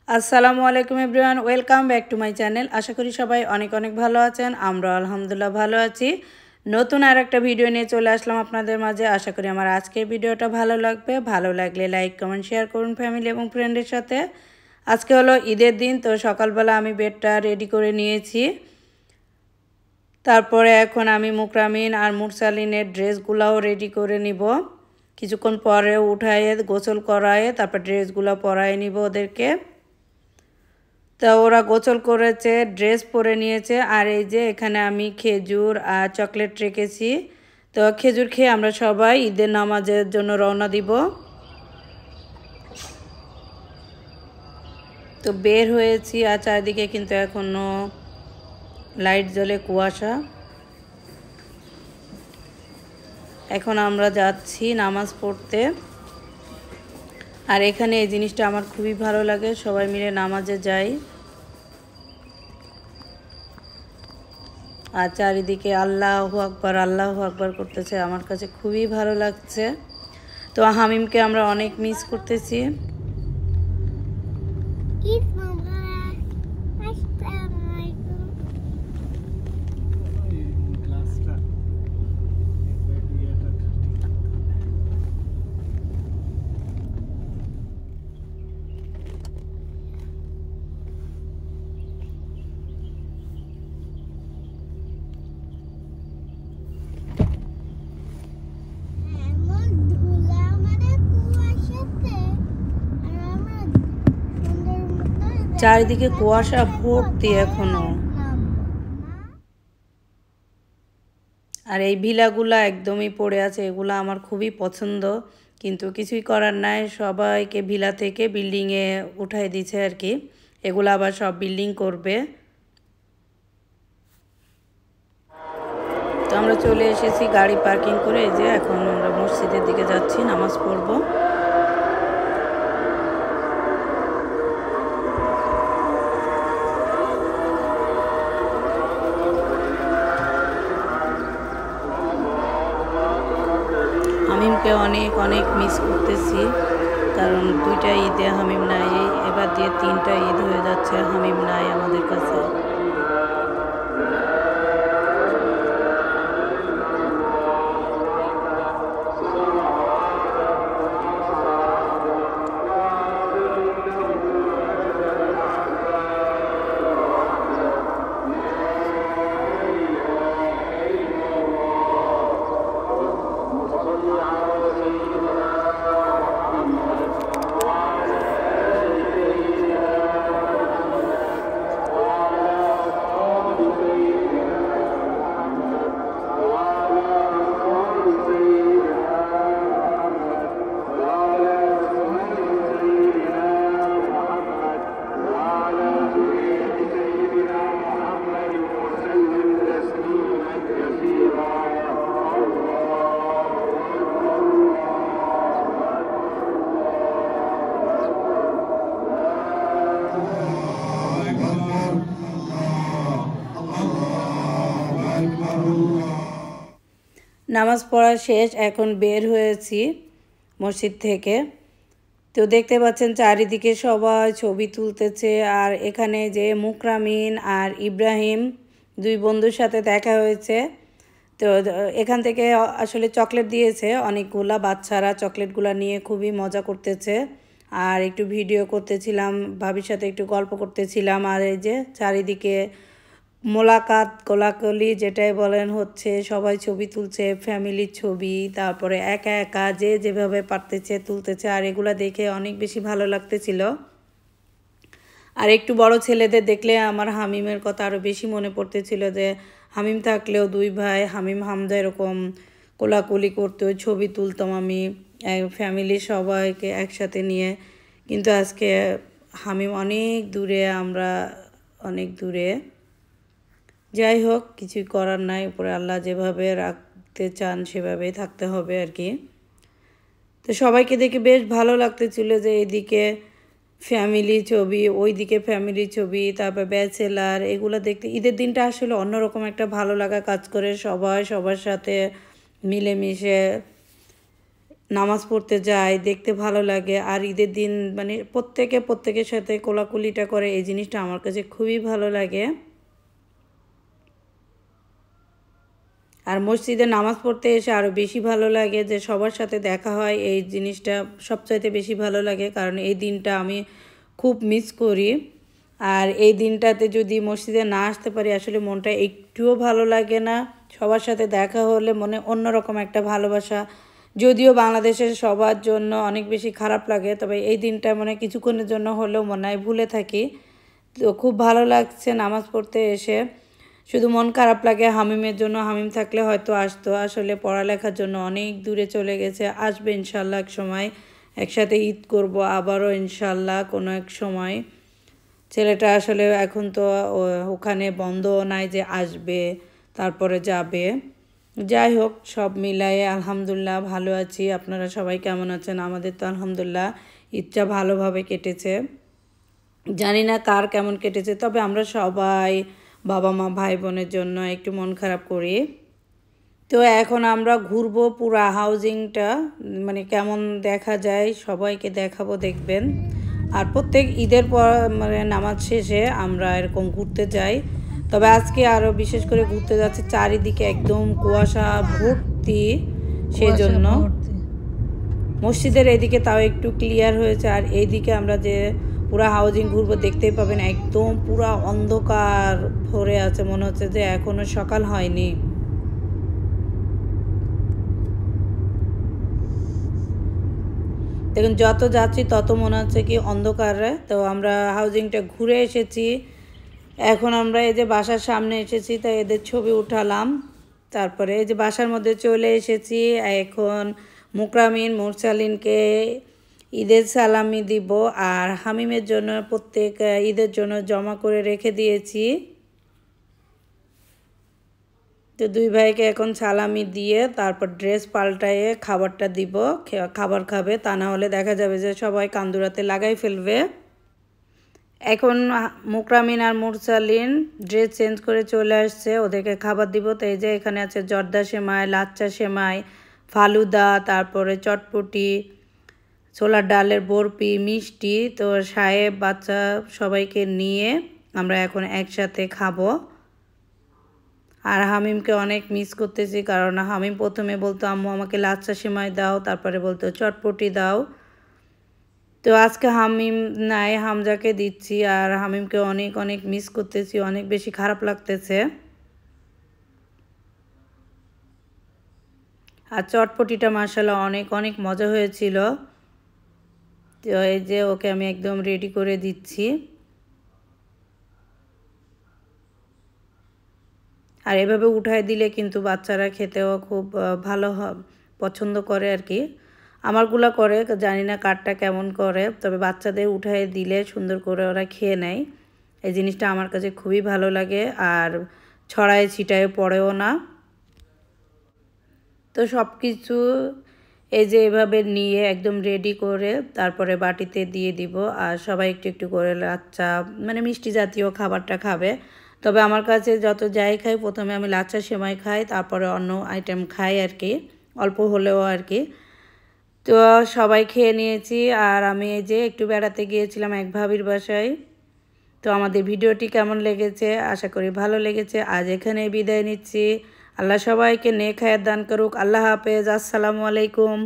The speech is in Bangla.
আসসালামু আলাইকুম everyone, welcome back to my channel. আশা করি সবাই অনেক অনেক ভালো আছেন। আমরা আলহামদুলিল্লাহ ভালো আছি। নতুন আর একটা ভিডিও নিয়ে চলে আসলাম আপনাদের মাঝে। আশা করি আমার আজকের ভিডিওটা ভালো লাগবে। ভালো লাগলে লাইক কমেন্ট শেয়ার করুন ফ্যামিলি এবং ফ্রেন্ডের সাথে। আজকে হলো ঈদের দিন, তো সকালবেলা আমি বেডটা রেডি করে নিয়েছি। তারপরে এখন আমি মুকরামিন আর মুরসালিনের ড্রেসগুলাও রেডি করে নিব। কিছুক্ষণ পরে উঠায়ে গোসল করায়ে তারপর ড্রেসগুলো পরায়ে নিব ওদেরকে। তো ওরা গোসল করেছে, ড্রেস পরে নিয়েছে, আর এই যে এখানে আমি খেজুর আর চকলেট রেখেছি। তো খেজুর খেয়ে আমরা সবাই ঈদের নামাজের জন্য রওনা দিব। তো বের হয়েছি, আর চারিদিকে কিন্তু এখনও লাইট জ্বলে, কুয়াশা। এখন আমরা যাচ্ছি নামাজ পড়তে। আর এখানে এই জিনিসটা আমার খুবই ভালো লাগে, সবাই মিলে নামাজে যাই আর চারিদিকে আল্লাহু আকবার করতেছে, আমার কাছে খুবই ভালো লাগছে। তো হামিমকে আমরা অনেক মিস করতেছি। চারিদিকে কুয়াশা ভর্তি এখনো। আর এই ভিলাগুলা একদমই পড়ে আছে, এগুলা আমার খুবই পছন্দ, কিন্তু কিছুই করার নাই। সবাইকে ভিলা থেকে বিল্ডিংয়ে উঠাই দিচ্ছে আর কি। এগুলো আবার সব বিল্ডিং করবে। তো আমরা চলে এসেছি গাড়ি পার্কিং করে। এই যে এখন আমরা মসজিদের দিকে যাচ্ছি নামাজ পড়ব। হামিমকে অনেক অনেক মিস করতেছি, কারণ 2টা ঈদে হামিম নাই। এবার দিয়ে 3টা ঈদ হয়ে যাচ্ছে হামিম নাই আমাদের কাছে। নামাজ পড়া শেষ, এখন বের হয়েছি মসজিদ থেকে। তো দেখতে পাচ্ছেন চারিদিকে সবাই ছবি তুলতেছে। আর এখানে যে মুকরামিন আর ইব্রাহিম 2 বন্ধুর সাথে দেখা হয়েছে। তো এখান থেকে আসলে চকলেট দিয়েছে অনেকগুলা, বাচ্চারা চকলেটগুলো নিয়ে খুবই মজা করতেছে। আর একটু ভিডিও করতেছিলাম, ভাবির সাথে একটু গল্প করতেছিলাম। আর এই যে চারিদিকে মোলাকাত কোলাকুলি যেটাই বলেন হচ্ছে, সবাই ছবি তুলছে, ফ্যামিলির ছবি, তারপরে একা একা যে যেভাবে পারতেছে তুলতেছে। আর এগুলো দেখে অনেক বেশি ভালো লাগতেছিল। আর একটু বড় ছেলেদের দেখলে আমার হামিমের কথা আরও বেশি মনে পড়তেছিল, যে হামিম থাকলেও 2 ভাই হামিম হামজা এরকম কোলাকুলি করতো, ছবি তুলতাম আমি ফ্যামিলির সবাইকে একসাথে নিয়ে। কিন্তু আজকে হামিম অনেক দূরে, আমরা অনেক দূরে। যাই হোক, কিছুই করার নাই, উপরে আল্লাহ যেভাবে রাখতে চান সেভাবেই থাকতে হবে আর কি। তো সবাইকে দেখে বেশ ভালো লাগতেছিল, যে এইদিকে ফ্যামিলি ছবি, ওইদিকে ফ্যামিলি ছবি, তারপর ব্যাচেলার, এগুলো দেখতে ঈদের দিনটা আসলে অন্যরকম একটা ভালো লাগা কাজ করে। সবাই সবার সাথে মিলেমিশে নামাজ পড়তে যায়, দেখতে ভালো লাগে। আর ঈদের দিন মানে প্রত্যেকের সাথে কোলাকুলিটা করে, এই জিনিসটা আমার কাছে খুবই ভালো লাগে। আর মসজিদে নামাজ পড়তে এসে আরও বেশি ভালো লাগে যে সবার সাথে দেখা হয়, এই জিনিসটা সবচাইতে বেশি ভালো লাগে, কারণ এই দিনটা আমি খুব মিস করি। আর এই দিনটাতে যদি মসজিদে না আসতে পারি আসলে মনটা একটুও ভালো লাগে না। সবার সাথে দেখা হলে মনে অন্যরকম একটা ভালোবাসা, যদিও বাংলাদেশের সবার জন্য অনেক বেশি খারাপ লাগে, তবে এই দিনটা মনে কিছুক্ষণের জন্য হলেও মনে হয় ভুলে থাকি। তো খুব ভালো লাগছে নামাজ পড়তে এসে। শুধু মন খারাপ লাগে হামিমের জন্য, হামিম থাকলে হয়তো আসতো, আসলে পড়ালেখার জন্য অনেক দূরে চলে গেছে। আসবে ইনশাল্লাহ এক সময়, একসাথে ঈদ করব আবারও ইনশাল্লাহ কোনো এক সময়। ছেলেটা আসলে এখন তো ওখানে বন্ধ নাই যে আসবে তারপরে যাবে। যাই হোক, সব মিলায়ে আলহামদুলিল্লাহ ভালো আছি। আপনারা সবাই কেমন আছেন? আমাদের তো আলহামদুলিল্লাহ ঈদটা ভালোভাবে কেটেছে। জানি না কার কেমন কেটেছে, তবে আমরা সবাই বাবা মা ভাই বোনের জন্য একটু মন খারাপ করি। তো এখন আমরা ঘুরবো পুরা হাউজিংটা, মানে কেমন দেখা যায় সবাইকে দেখাবো, দেখবেন। আর প্রত্যেক ঈদের পর মানে নামাজ শেষে আমরা এরকম ঘুরতে যাই। তবে আজকে আরও বিশেষ করে ঘুরতে যাচ্ছে, চারিদিকে একদম কুয়াশা ভর্তি, সেজন্য মসজিদের এদিকে তাও একটু ক্লিয়ার হয়েছে। আর এইদিকে আমরা যে পুরা হাউজিং ঘুরবো দেখতেই পাবেন একদম পুরা অন্ধকার ভরে আছে, মনে হচ্ছে যে এখনো সকাল হয়নি। দেখুন যত যাচ্ছি তত মনে হচ্ছে কি অন্ধকারে। তো আমরা হাউজিংটা ঘুরে এসেছি, এখন আমরা এই যে বাসার সামনে এসেছি, তাই এদের ছবি উঠালাম। তারপরে এই যে বাসার মধ্যে চলে এসেছি। এখন মুকরামিন মুরসালিনকে ঈদের সালামি দিব, আর হামিমের জন্য প্রত্যেক ঈদের জন্য জমা করে রেখে দিয়েছি। তো দুই ভাইকে এখন সালামি দিয়ে তারপর ড্রেস পাল্টায়ে খাবারটা দিব, খাবার খাবে, তা না হলে দেখা যাবে যে সবাই কান্দুরাতে লাগাই ফেলবে। এখন মুকরামিন আর মুরসালিন ড্রেস চেঞ্জ করে চলে আসছে, ওদেরকে খাবার দিব। তো এই যে এখানে আছে জর্দা সেমাই, লাচ্চা সেমাই, ফালুদা, তারপরে চটপটি, ছোলার ডালের বরফি, মিষ্টি। তো সাহেব বাচ্চা সবাইকে নিয়ে আমরা এখন একসাথে খাবো। আর হামিমকে অনেক মিস করতেছি, কারণ হামিম প্রথমে বলতো আম্মু আমাকে লাচ্চা সেমাই দাও, তারপরে বলতো চটপটি দাও। তো আজকে হামিম নাই, হামজাকে দিচ্ছি। আর হামিমকে অনেক অনেক মিস করতেছি, অনেক বেশি খারাপ লাগতেছে। আর চটপটিটা মাশাআল্লাহ অনেক অনেক মজা হয়েছিল। তো এই যে ওকে আমি একদম রেডি করে দিচ্ছি। আর এভাবে উঠায় দিলে কিন্তু বাচ্চারা খেতেও খুব ভালো পছন্দ করে আর কি। আমারগুলা করে, জানি না কারটা কেমন করে, তবে বাচ্চাদের উঠায় দিলে সুন্দর করে ওরা খেয়ে নেয়। এই জিনিসটা আমার কাছে খুবই ভালো লাগে, আর ছড়ায় ছিটায় পড়েও না। তো সব কিছু এই যে এভাবে নিয়ে একদম রেডি করে তারপরে বাটিতে দিয়ে দিব, আর সবাই একটু একটু করে লাচ্চা মানে মিষ্টি জাতীয় খাবারটা খাবে। তবে আমার কাছে যত যাই খাই প্রথমে আমি লাচ্চা সেমাই খাই, তারপরে অন্য আইটেম খাই আর কি, অল্প হলেও আর কি। তো সবাই খেয়ে নিয়েছি, আর আমি এই যে একটু বেড়াতে গিয়েছিলাম এক ভাবির বাসায়। তো আমাদের ভিডিওটি কেমন লেগেছে, আশা করি ভালো লেগেছে। আজ এখানে বিদায় নিচ্ছি। আল্লাহ সবাইকে নেক হায়াত দান করুক। আল্লাহ হাফেজ, আসসালামু আলাইকুম।